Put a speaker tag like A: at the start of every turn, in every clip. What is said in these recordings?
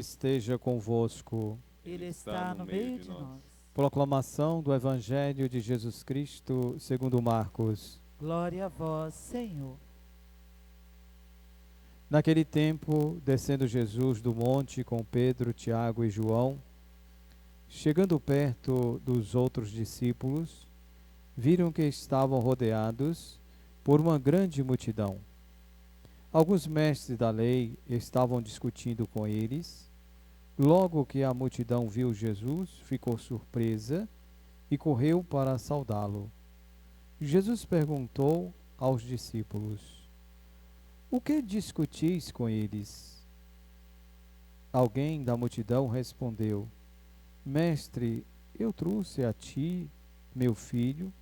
A: esteja convosco.
B: Ele está no meio de nós.
A: Proclamação do Evangelho de Jesus Cristo segundo Marcos.
B: Glória a vós, Senhor.
A: Naquele tempo, descendo Jesus do monte com Pedro, Tiago e João, chegando perto dos outros discípulos, viram que estavam rodeados por uma grande multidão. Alguns mestres da lei estavam discutindo com eles. Logo que a multidão viu Jesus, ficou surpresa e correu para saudá-lo. Jesus perguntou aos discípulos: O que discutis com eles? Alguém da multidão respondeu: Mestre, eu trouxe a ti, meu filho,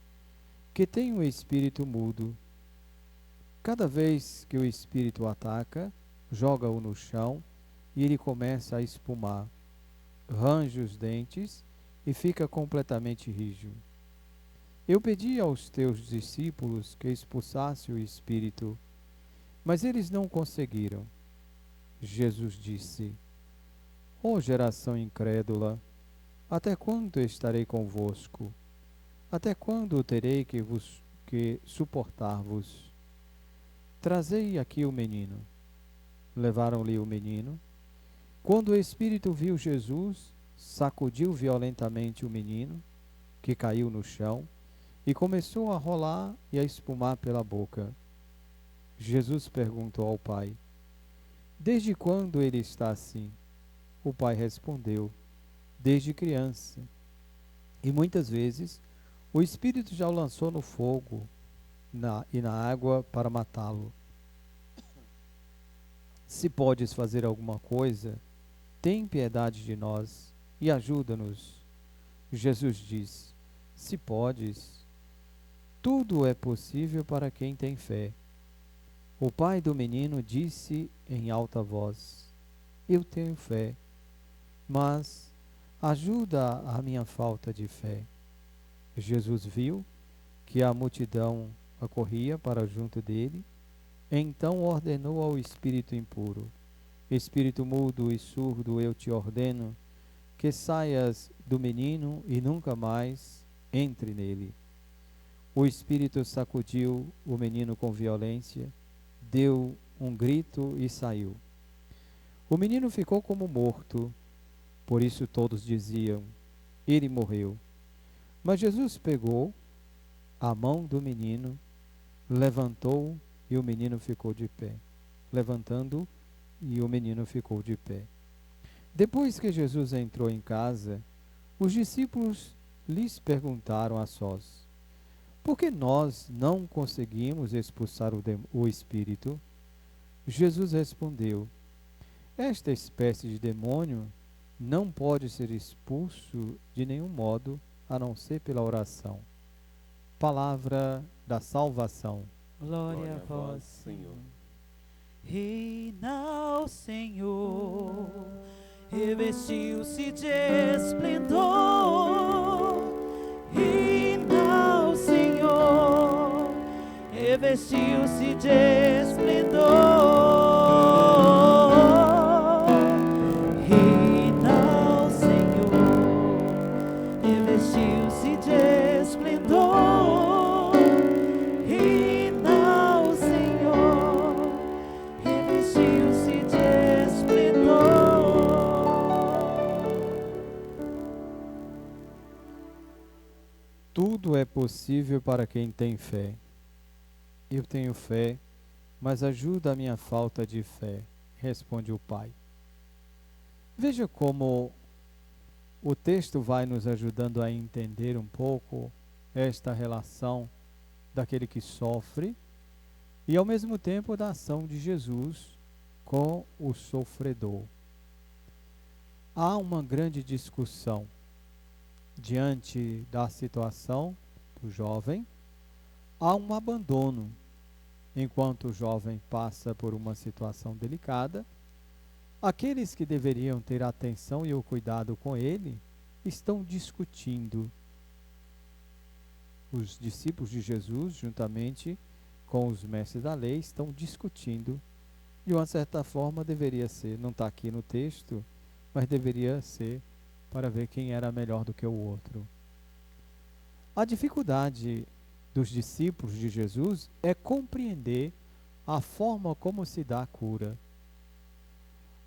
A: que tem um espírito mudo. Cada vez que o espírito o ataca, joga-o no chão e ele começa a espumar, range os dentes e fica completamente rijo. Eu pedi aos teus discípulos que expulsassem o espírito, mas eles não conseguiram. Jesus disse: Ó geração incrédula, até quando estarei convosco? Até quando terei que suportar-vos? Trazei aqui o menino. Levaram-lhe o menino. Quando o espírito viu Jesus, sacudiu violentamente o menino, que caiu no chão, e começou a rolar e a espumar pela boca. Jesus perguntou ao pai: Desde quando ele está assim? O pai respondeu: Desde criança. E muitas vezes o espírito já o lançou no fogo e na água para matá-lo. Se podes fazer alguma coisa, tem piedade de nós e ajuda-nos. Jesus diz: Se podes, tudo é possível para quem tem fé. O pai do menino disse em alta voz: Eu tenho fé, mas ajuda a minha falta de fé. Jesus viu que a multidão acorria para junto dele, então ordenou ao espírito impuro: Espírito mudo e surdo, eu te ordeno que saias do menino e nunca mais entre nele. O espírito sacudiu o menino com violência, deu um grito e saiu. O menino ficou como morto, por isso todos diziam: Ele morreu. Mas Jesus pegou a mão do menino, levantou e o menino ficou de pé. Levantando, e o menino ficou de pé. Depois que Jesus entrou em casa, os discípulos lhes perguntaram a sós: Por que nós não conseguimos expulsar o espírito? Jesus respondeu: Esta espécie de demônio não pode ser expulso de nenhum modo, a não ser pela oração. Palavra da salvação.
B: Glória a vós, Senhor. Reina o Senhor, revestiu-se de esplendor. Reina o Senhor, revestiu-se de esplendor. Reina o Senhor, revestiu-se de esplendor. Reina o Senhor, revestiu-se de esplendor.
A: Tudo é possível para quem tem fé. Eu tenho fé, mas ajuda a minha falta de fé, responde o pai. Veja como o texto vai nos ajudando a entender um pouco esta relação daquele que sofre e ao mesmo tempo da ação de Jesus com o sofredor. Há uma grande discussão diante da situação do jovem. Há um abandono. Enquanto o jovem passa por uma situação delicada, aqueles que deveriam ter atenção e o cuidado com ele estão discutindo. Os discípulos de Jesus, juntamente com os mestres da lei, estão discutindo. De uma certa forma deveria ser, não está aqui no texto, mas deveria ser para ver quem era melhor do que o outro. A dificuldade dos discípulos de Jesus é compreender a forma como se dá a cura.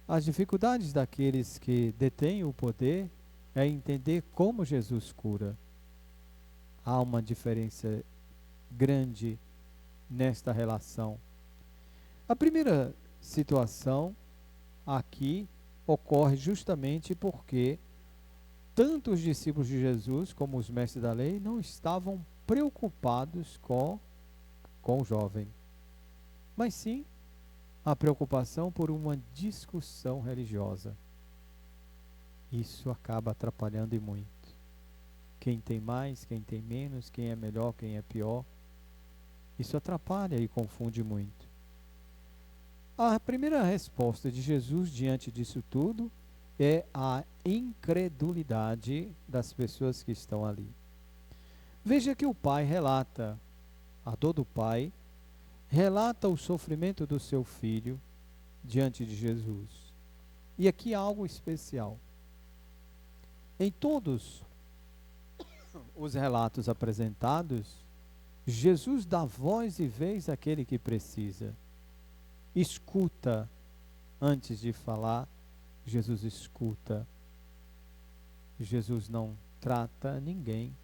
A: As dificuldades daqueles que detêm o poder é entender como Jesus cura. Há uma diferença grande nesta relação. A primeira situação aqui ocorre justamente porque tanto os discípulos de Jesus como os mestres da lei não estavam preocupados com o jovem, mas sim a preocupação por uma discussão religiosa. Isso acaba atrapalhando e muito. Quem tem mais, quem tem menos, quem é melhor, quem é pior. Isso atrapalha e confunde muito. A primeira resposta de Jesus diante disso tudo é a incredulidade das pessoas que estão ali. Veja que o pai relata, a dor do pai, relata o sofrimento do seu filho diante de Jesus. E aqui há algo especial. Em todos os relatos apresentados, Jesus dá voz e vez àquele que precisa. Escuta antes de falar, Jesus escuta. Jesus não trata ninguém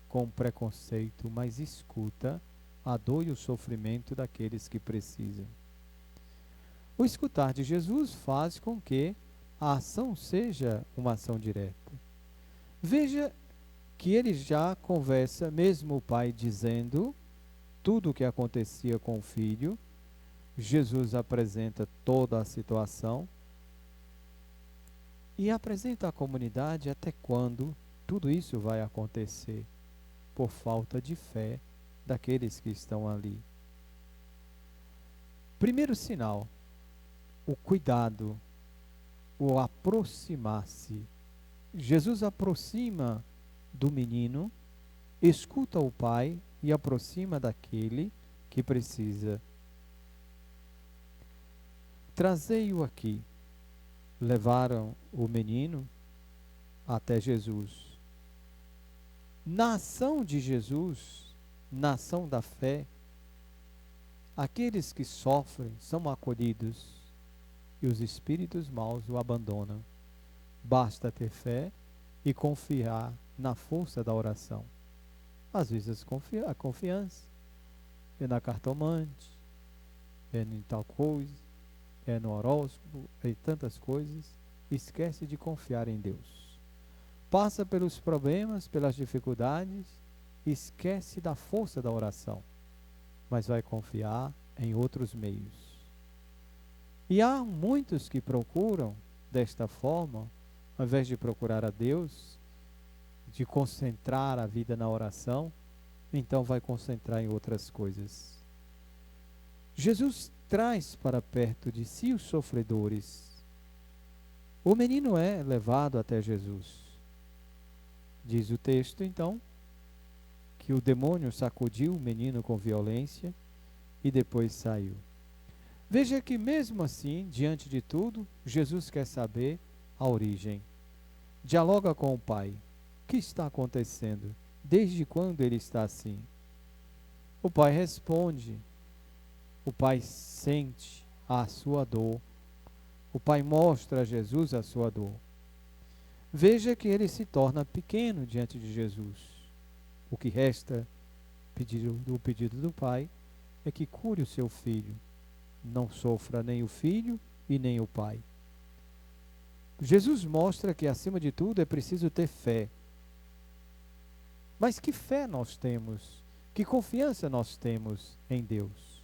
A: com preconceito, mas escuta a dor e o sofrimento daqueles que precisam. O escutar de Jesus faz com que a ação seja uma ação direta. Veja que ele já conversa, mesmo o pai dizendo tudo o que acontecia com o filho, Jesus apresenta toda a situação e apresenta à comunidade até quando tudo isso vai acontecer, por falta de fé daqueles que estão ali. Primeiro sinal, o cuidado, o aproximar-se. Jesus aproxima do menino, escuta o pai e aproxima daquele que precisa. Trazei-o aqui. Levaram o menino até Jesus. Na ação de Jesus, na ação da fé, aqueles que sofrem são acolhidos e os espíritos maus o abandonam. Basta ter fé e confiar na força da oração. Às vezes a confiança é na cartomante, é em tal coisa, é no horóscopo, é em tantas coisas. Esquece de confiar em Deus. Passa pelos problemas, pelas dificuldades, esquece da força da oração, mas vai confiar em outros meios. E há muitos que procuram desta forma, ao invés de procurar a Deus, de concentrar a vida na oração, então vai concentrar em outras coisas. Jesus traz para perto de si os sofredores. O menino é levado até Jesus. Diz o texto, então, que o demônio sacudiu o menino com violência e depois saiu. Veja que mesmo assim, diante de tudo, Jesus quer saber a origem. Dialoga com o pai. O que está acontecendo? Desde quando ele está assim? O pai responde. O pai sente a sua dor. O pai mostra a Jesus a sua dor. Veja que ele se torna pequeno diante de Jesus. O que resta do pedido do pai é que cure o seu filho. Não sofra nem o filho e nem o pai. Jesus mostra que, acima de tudo, é preciso ter fé. Mas que fé nós temos? Que confiança nós temos em Deus?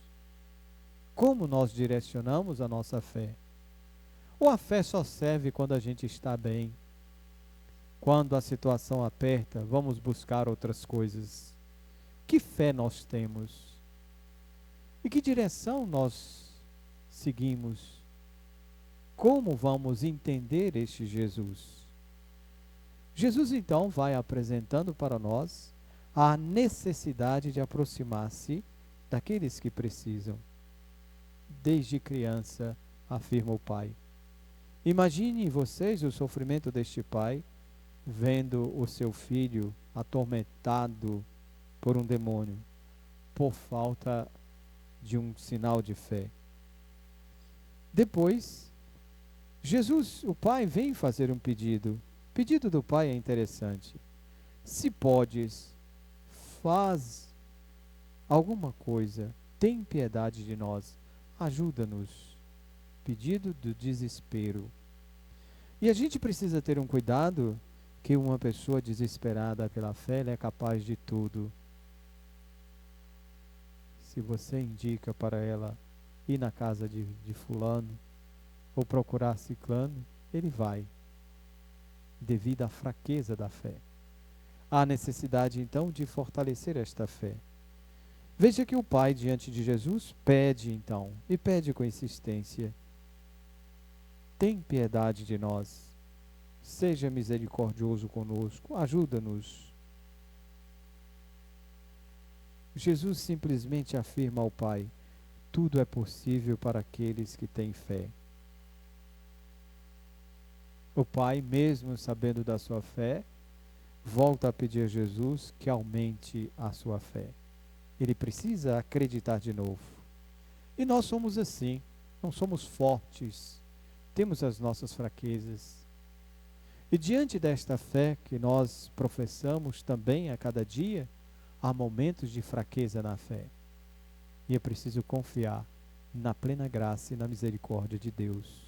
A: Como nós direcionamos a nossa fé? Ou a fé só serve quando a gente está bem? Quando a situação aperta, vamos buscar outras coisas. Que fé nós temos? E que direção nós seguimos? Como vamos entender este Jesus? Jesus então vai apresentando para nós a necessidade de aproximar-se daqueles que precisam. Desde criança, afirma o pai. Imaginem vocês o sofrimento deste pai, vendo o seu filho atormentado por um demônio, por falta de um sinal de fé. Depois, Jesus, o pai, vem fazer um pedido. O pedido do pai é interessante. Se podes, faz alguma coisa, tem piedade de nós, ajuda-nos. Pedido do desespero. E a gente precisa ter um cuidado que uma pessoa desesperada pela fé, ela é capaz de tudo. Se você indica para ela ir na casa de fulano ou procurar ciclano, ele vai, devido à fraqueza da fé. Há necessidade então de fortalecer esta fé. Veja que o pai diante de Jesus pede então, e pede com insistência: tem piedade de nós, seja misericordioso conosco, ajuda-nos. Jesus simplesmente afirma ao pai: tudo é possível para aqueles que têm fé. O pai, mesmo sabendo da sua fé, volta a pedir a Jesus que aumente a sua fé. Ele precisa acreditar de novo. E nós somos assim, não somos fortes, temos as nossas fraquezas. E diante desta fé que nós professamos também a cada dia, há momentos de fraqueza na fé. E é preciso confiar na plena graça e na misericórdia de Deus.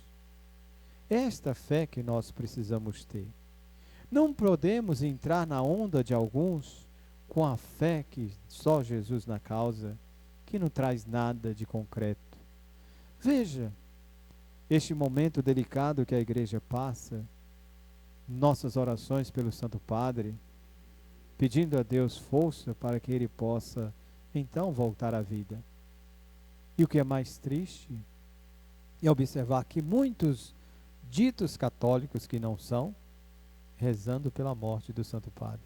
A: É esta fé que nós precisamos ter. Não podemos entrar na onda de alguns com a fé que só Jesus na causa, que não traz nada de concreto. Veja, este momento delicado que a igreja passa, nossas orações pelo Santo Padre, pedindo a Deus força para que ele possa então voltar à vida. E o que é mais triste é observar que muitos ditos católicos que não são, rezando pela morte do Santo Padre.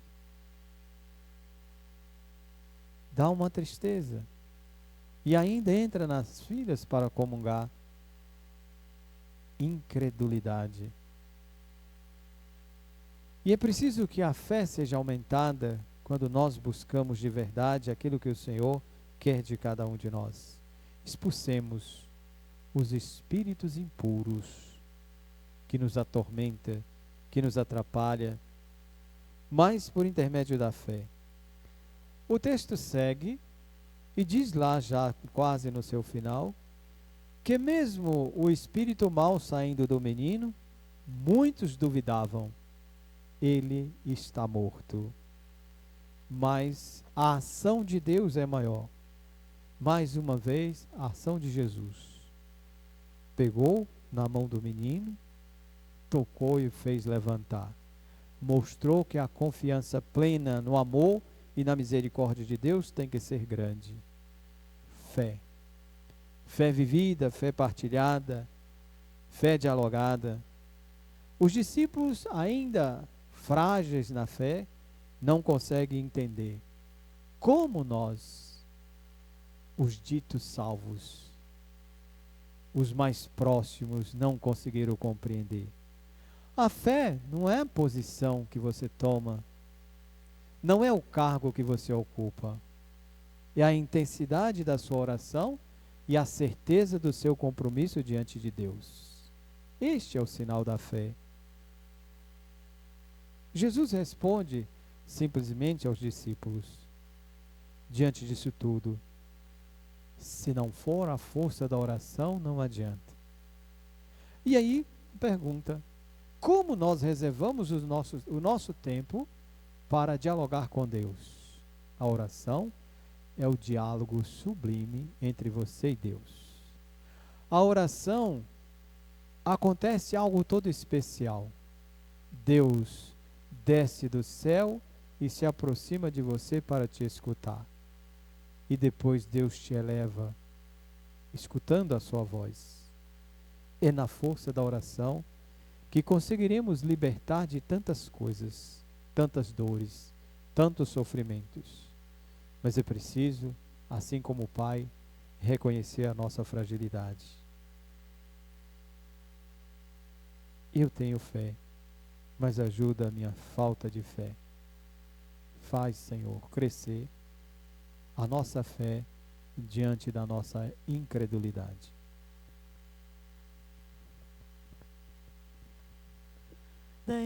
A: Dá uma tristeza. E ainda entra nas filas para comungar. Incredulidade. E é preciso que a fé seja aumentada quando nós buscamos de verdade aquilo que o Senhor quer de cada um de nós. Expulsemos os espíritos impuros que nos atormenta, que nos atrapalha, mas por intermédio da fé. O texto segue e diz lá, já quase no seu final, que mesmo o espírito mau saindo do menino, muitos duvidavam, ele está morto. Mas a ação de Deus é maior. Mais uma vez, a ação de Jesus. Pegou na mão do menino, tocou e o fez levantar. Mostrou que a confiança plena no amor e na misericórdia de Deus tem que ser grande. Fé. Fé vivida, fé partilhada, fé dialogada. Os discípulos, ainda frágeis na fé, não conseguem entender como nós, os ditos salvos, os mais próximos, não conseguiram compreender. A fé não é a posição que você toma, não é o cargo que você ocupa, é a intensidade da sua oração e a certeza do seu compromisso diante de Deus. Este é o sinal da fé. Jesus responde simplesmente aos discípulos, diante disso tudo: se não for a força da oração, não adianta. E aí, pergunta: como nós reservamos o nosso tempo para dialogar com Deus? A oração é o diálogo sublime entre você e Deus. A oração acontece algo todo especial. Deus desce do céu e se aproxima de você para te escutar. E depois Deus te eleva, escutando a sua voz. É na força da oração que conseguiremos libertar de tantas coisas, tantas dores, tantos sofrimentos. Mas é preciso, assim como o Pai, reconhecer a nossa fragilidade. Eu tenho fé, mas ajuda a minha falta de fé. Faz, Senhor, crescer a nossa fé diante da nossa incredulidade.
B: Dai